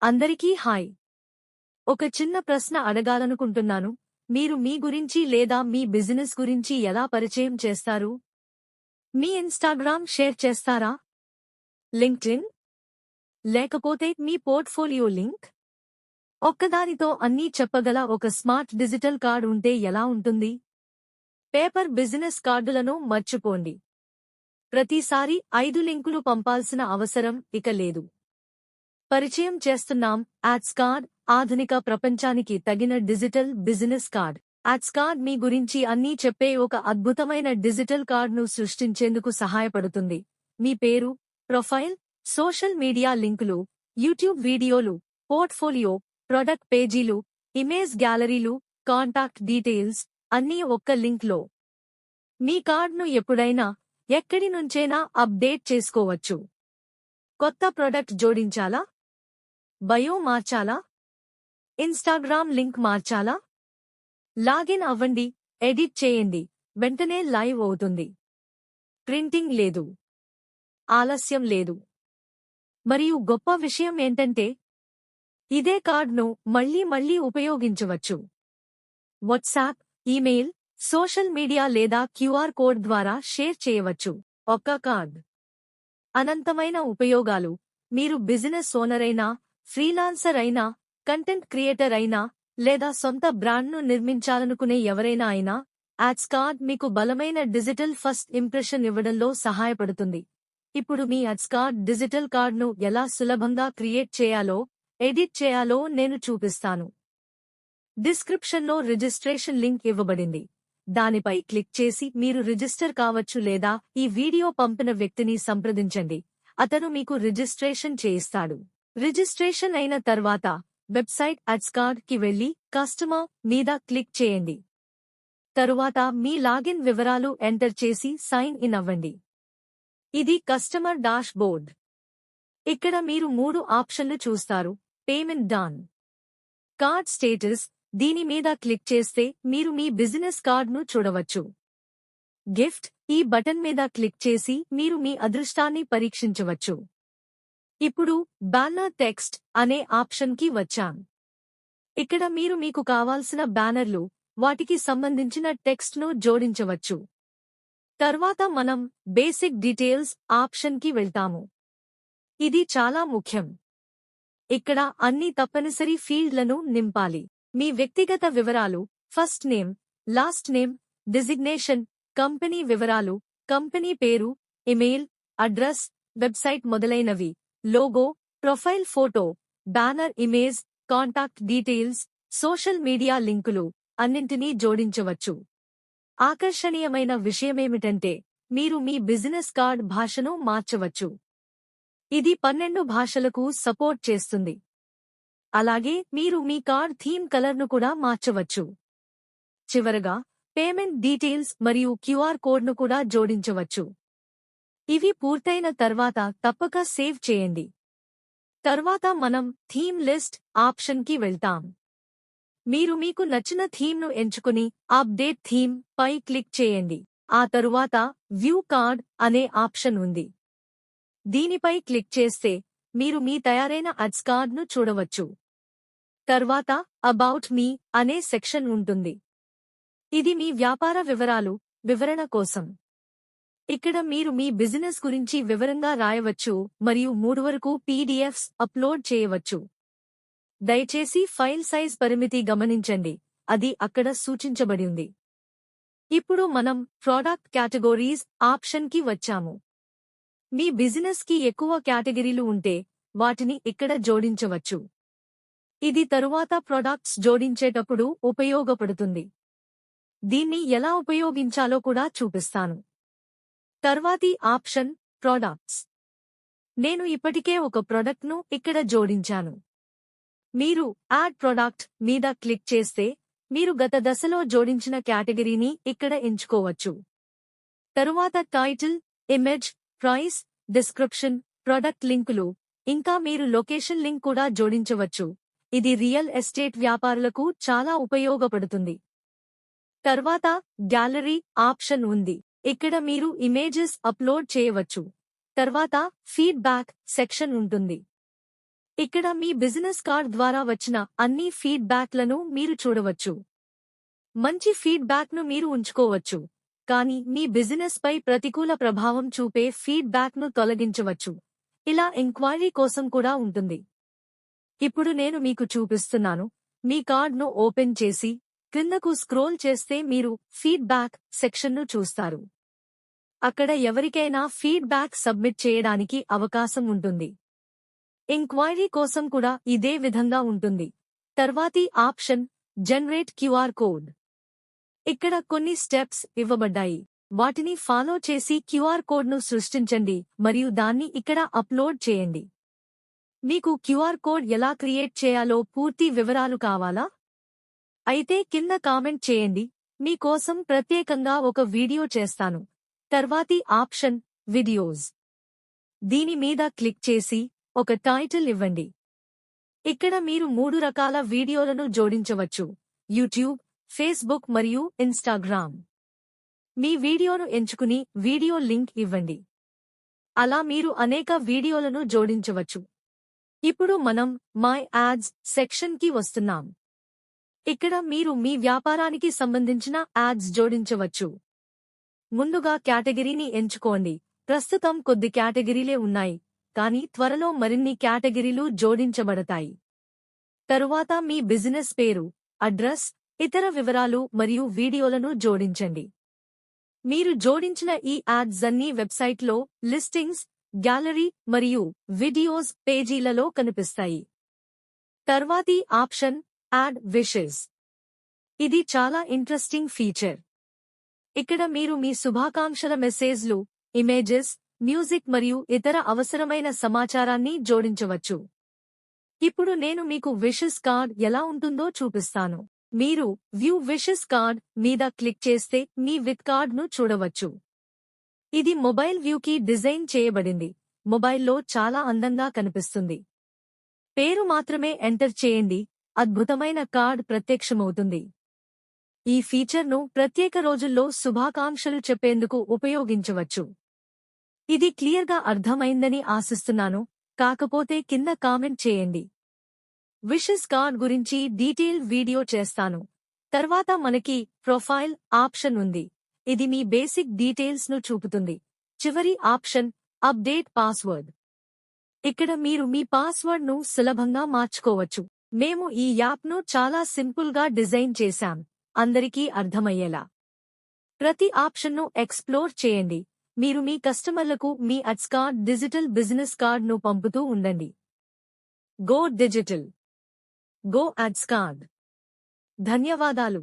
అందరికీ హాయ్. ఒక చిన్న ప్రశ్న అడగాలనుకుంటున్నాను. మీరు మీ గురించి లేదా మీ బిజినెస్ గురించి ఎలా పరిచయం చేస్తారు? మీ ఇన్‌స్టాగ్రామ్ షేర్ చేస్తారా? లింక్డ్ఇన్? లేకపోతే మీ పోర్ట్‌ఫోలియో లింక్? ఒక్కదానితో అన్నీ చెప్పగల ఒక స్మార్ట్ డిజిటల్ కార్డ్ ఉంటే ఎలా ఉంటుంది? పేపర్ బిజినెస్ కార్డులను మర్చిపోండి. ప్రతిసారి 5 లింకులు పంపాల్సిన అవసరం ఇక లేదు. పరిచయం చేస్తున్నాం యాడ్స్ కార్డ్, ఆధునిక ప్రపంచానికి తగిన digital business card. Ads card మీ గురించి అన్నీ చెప్పే ఒక అద్భుతమైన డిజిటల్ కార్డ్ను సృష్టించేందుకు సహాయపడుతుంది. మీ పేరు, ప్రొఫైల్, సోషల్ మీడియా లింకులు, యూట్యూబ్ వీడియోలు, పోర్ట్ఫోలియో, ప్రొడక్ట్ పేజీలు, ఇమేజ్ గ్యాలరీలు, కాంటాక్ట్ డీటెయిల్స్ అన్నీ ఒక్క లింక్లో. మీ కార్డ్ను ఎప్పుడైనా, ఎక్కడి నుంచైనా అప్డేట్ చేసుకోవచ్చు. కొత్త ప్రొడక్ట్ జోడించాలా? బయో మార్చాలా? ఇన్‌స్టాగ్రామ్ లింక్ మార్చాలా? లాగిన్ అవ్వండి, ఎడిట్ చేయండి, వెంటనే లైవ్ అవుతుంది. ప్రింటింగ్ లేదు, ఆలస్యం లేదు. మరియు గొప్ప విషయం ఏంటంటే, ఇదే కార్డ్ను మళ్లీ మళ్లీ ఉపయోగించవచ్చు. వాట్సాప్, ఈమెయిల్, సోషల్ మీడియా లేదా క్యూఆర్ కోడ్ ద్వారా షేర్ చేయవచ్చు. ఒక్క కార్డ్, అనంతమైన ఉపయోగాలు. మీరు బిజినెస్ ఓనర్ అయినా, ఫ్రీలాన్సర్ అయినా, కంటెంట్ క్రియేటర్ అయినా, లేదా సొంత బ్రాండ్ను నిర్మించాలనుకునే ఎవరైనా అయినా, యాడ్స్ కార్డ్ మీకు బలమైన డిజిటల్ ఫస్ట్ ఇంప్రెషన్ ఇవ్వడంలో సహాయపడుతుంది. ఇప్పుడు మీ యాడ్స్ కార్డ్ డిజిటల్ కార్డ్ను ఎలా సులభంగా క్రియేట్ చేయాలో, ఎడిట్ చేయాలో నేను చూపిస్తాను. డిస్క్రిప్షన్లో రిజిస్ట్రేషన్ లింక్ ఇవ్వబడింది. దానిపై క్లిక్ చేసి మీరు రిజిస్టర్ కావచ్చు లేదా ఈ వీడియో పంపిన వ్యక్తిని సంప్రదించండి. అతను మీకు రిజిస్ట్రేషన్ చేయిస్తాడు. రిజిస్ట్రేషన్ అయిన తర్వాత వెబ్సైట్ యాడ్స్ కార్డ్ కి వెళ్లి కస్టమర్ మీద క్లిక్ చేయండి. తరువాత మీ లాగిన్ వివరాలు ఎంటర్ చేసి సైన్ ఇన్ అవ్వండి. ఇది కస్టమర్ డాష్ బోర్డ్. ఇక్కడ మీరు 3 ఆప్షన్లు చూస్తారు. Payment done, card status. దీని మీద క్లిక్ చేస్తే మీరు మీ బిజినెస్ కార్డ్ను చూడవచ్చు. గిఫ్ట్, ఈ బటన్ మీద క్లిక్ చేసి మీరు మీ అదృష్టాన్ని పరీక్షించవచ్చు. ఇప్పుడు బ్యానర్ టెక్స్ట్ అనే ఆప్షన్కి వచ్చాం. ఇక్కడ మీరు మీకు కావాల్సిన బ్యానర్లు, వాటికి సంబంధించిన టెక్స్ట్ను జోడించవచ్చు. తర్వాత మనం బేసిక్ డీటెయిల్స్ ఆప్షన్కి వెళ్తాము. ఇది చాలా ముఖ్యం. ఇక్కడ అన్ని తప్పనిసరి ఫీల్డ్లను నింపాలి. మీ వ్యక్తిగత వివరాలు, first name, last name, designation, company వివరాలు, కంపెనీ పేరు, ఇమెయిల్, అడ్రస్, వెబ్సైట్ మొదలైనవి, logo, profile photo, banner image, contact details, social media లింకులు అన్నింటినీ జోడించవచ్చు. ఆకర్షణీయమైన విషయమేమిటంటే, మీరు మీ బిజినెస్ కార్డ్ భాషను మార్చవచ్చు. ఇది 12 భాషలకు సపోర్ట్ చేస్తుంది. అలాగే మీరు మీ కార్డ్ థీమ్ కలర్ను కూడా మార్చవచ్చు. చివరగా పేమెంట్ డీటెయిల్స్ మరియు క్యూఆర్ కోడ్ను కూడా జోడించవచ్చు. ఇవి పూర్తయిన తర్వాత తప్పక సేవ్ చేయండి. తర్వాత మనం థీమ్ లిస్ట్ ఆప్షన్కి వెళ్తాం. మీరు మీకు నచ్చిన థీమ్ను ఎంచుకుని అప్డేట్ థీమ్ పై క్లిక్ చేయండి. ఆ తరువాత వ్యూ కార్డ్ అనే ఆప్షన్ ఉంది. దీనిపై క్లిక్ చేస్తే మీరు మీ తయారైన యాడ్స్ కార్డ్ను చూడవచ్చు. తర్వాత అబౌట్ మీ అనే సెక్షన్ ఉంటుంది. ఇది మీ వ్యాపార వివరాలు, వివరణ కోసం. ఇక్కడ మీరు మీ బిజినెస్ గురించి వివరంగా రాయవచ్చు మరియు 3 వరకు PDFs అప్లోడ్ చేయవచ్చు. దయచేసి ఫైల్ సైజ్ పరిమితి గమనించండి, అది అక్కడ సూచించబడింది. ఇప్పుడు మనం ప్రోడక్ట్ కేటగిరీస్ ఆప్షన్కి వచ్చాము. మీ బిజినెస్కి ఎక్కువ కేటగిరీలు ఉంటే వాటిని ఇక్కడ జోడించవచ్చు. ఇది తరువాత ప్రొడక్ట్స్ జోడించేటప్పుడు ఉపయోగపడుతుంది. దీన్ని ఎలా ఉపయోగించాలో కూడా చూపిస్తాను. తర్వాతి ఆప్షన్ ప్రొడక్ట్స్. నేను ఇప్పటికే ఒక ప్రొడక్ట్ను ఇక్కడ జోడించాను. మీరు యాడ్ ప్రొడక్ట్ మీద క్లిక్ చేస్తే మీరు గత దశలో జోడించిన కేటగిరీని ఇక్కడ ఎంచుకోవచ్చు. తరువాత title, image, price, description, product లింకులు, ఇంకా మీరు లొకేషన్ లింక్ కూడా జోడించవచ్చు. ఇది రియల్ ఎస్టేట్ వ్యాపారులకు చాలా ఉపయోగపడుతుంది. తర్వాత గ్యాలరీ ఆప్షన్ ఉంది. ఇక్కడ మీరు ఇమేజెస్ అప్లోడ్ చేయవచ్చు. తర్వాత ఫీడ్బ్యాక్ సెక్షన్ ఉంటుంది. ఇక్కడ మీ బిజినెస్ కార్డ్ ద్వారా వచ్చిన అన్ని ఫీడ్బ్యాక్లను మీరు చూడవచ్చు. మంచి ఫీడ్బ్యాక్ను మీరు ఉంచుకోవచ్చు, కానీ మీ బిజినెస్ పై ప్రతికూల ప్రభావం చూపే ఫీడ్బ్యాక్ను తొలగించవచ్చు. ఇలా ఎంక్వైరీ కోసం కూడా ఉంటుంది. ఇప్పుడు నేను మీకు చూపిస్తున్నాను. మీ కార్డ్ను ఓపెన్ చేసి క్రిందకు స్క్రోల్ చేస్తే మీరు ఫీడ్బ్యాక్ సెక్షన్ను చూస్తారు. అక్కడ ఎవరికైనా ఫీడ్బ్యాక్ సబ్మిట్ చేయడానికి అవకాశం ఉంటుంది. ఎంక్వైరీ కోసం కూడా ఇదే విధంగా ఉంటుంది. తర్వాతి ఆప్షన్ జనరేట్ క్యూఆర్ కోడ్. ఇక్కడ కొన్ని స్టెప్స్ ఇవ్వబడ్డాయి. వాటిని ఫాలో చేసి క్యూఆర్ కోడ్ను సృష్టించండి మరియు దాన్ని ఇక్కడ అప్లోడ్ చేయండి. మీకు క్యూఆర్ కోడ్ ఎలా క్రియేట్ చేయాలో పూర్తి వివరాలు కావాలా? అయితే కింద కామెంట్ చేయండి. మీ కోసం ప్రత్యేకంగా ఒక వీడియో చేస్తాను. తర్వాతి ఆప్షన్ వీడియోస్. దీని మీద క్లిక్ చేసి ఒక టైటిల్ ఇవ్వండి. ఇక్కడ మీరు 3 రకాల వీడియోలను జోడించవచ్చు: యూట్యూబ్, ఫేస్బుక్ మరియు ఇన్స్టాగ్రామ్. మీ వీడియోను ఎంచుకుని వీడియో లింక్ ఇవ్వండి. అలా మీరు అనేక వీడియోలను జోడించవచ్చు. ఇప్పుడు మనం మై యాడ్స్ సెక్షన్కి వస్తున్నాం. ఇక్కడ మీరు మీ వ్యాపారానికి సంబంధించిన యాడ్స్ జోడించవచ్చు. ముందుగా కేటగిరీని ఎంచుకోండి. ప్రస్తుతం కొద్ది కేటగిరీలే ఉన్నాయి, కానీ త్వరలో మరిన్ని కేటగిరీలు జోడించబడతాయి. తరువాత మీ బిజినెస్ పేరు, అడ్రస్, ఇతర వివరాలు మరియు వీడియోలను జోడించండి. మీరు జోడించిన ఈ యాడ్స్ అన్నీ వెబ్సైట్లో లిస్టింగ్స్, గ్యాలరీ మరియు వీడియోస్ పేజీలలో కనిపిస్తాయి. తర్వాతి ఆప్షన్ యాడ్ విషెస్. ఇది చాలా ఇంట్రెస్టింగ్ ఫీచర్. ఇక్కడ మీరు మీ శుభాకాంక్షల మెసేజ్లు, ఇమేజెస్, మ్యూజిక్ మరియు ఇతర అవసరమైన సమాచారాన్ని జోడించవచ్చు. ఇప్పుడు నేను మీకు విషెస్ కార్డ్ ఎలా ఉంటుందో చూపిస్తాను. మీరు వ్యూ విషెస్ కార్డ్ మీద క్లిక్ చేస్తే మీ విత్ కార్డ్ను చూడవచ్చు. ఇది మొబైల్ వ్యూకి డిజైన్ చేయబడింది. మొబైల్లో చాలా అందంగా కనిపిస్తుంది. పేరు మాత్రమే ఎంటర్ చేయండి, అద్భుతమైన కార్డ్ ప్రత్యక్షమవుతుంది. ఈ ఫీచర్ను ప్రత్యేక రోజుల్లో శుభాకాంక్షలు చెప్పేందుకు ఉపయోగించవచ్చు. ఇది క్లియర్గా అర్థమైందని ఆశిస్తున్నాను. కాకపోతే కింద కామెంట్ చేయండి. విషెస్ కార్డ్ గురించి డీటెయిల్ వీడియో చేస్తాను. తర్వాత మనకి ప్రొఫైల్ ఆప్షన్ ఉంది. ఇది మీ బేసిక్ డీటెయిల్స్ ను చూపుతుంది. చివరి ఆప్షన్ అప్డేట్ పాస్వర్డ్. ఇక్కడ మీరు మీ పాస్వర్డ్ ను సులభంగా మార్చుకోవచ్చు. మేము ఈ యాప్ను చాలా సింపుల్ గా డిజైన్ చేశాం, అందరికీ అర్థమయ్యేలా. ప్రతి ఆప్షన్ను ఎక్స్ప్లోర్ చేయండి. మీరు మీ కస్టమర్లకు మీ ads card, digital business card ను పంపుతూ ఉండండి. Go digital. Go ads card. ధన్యవాదాలు.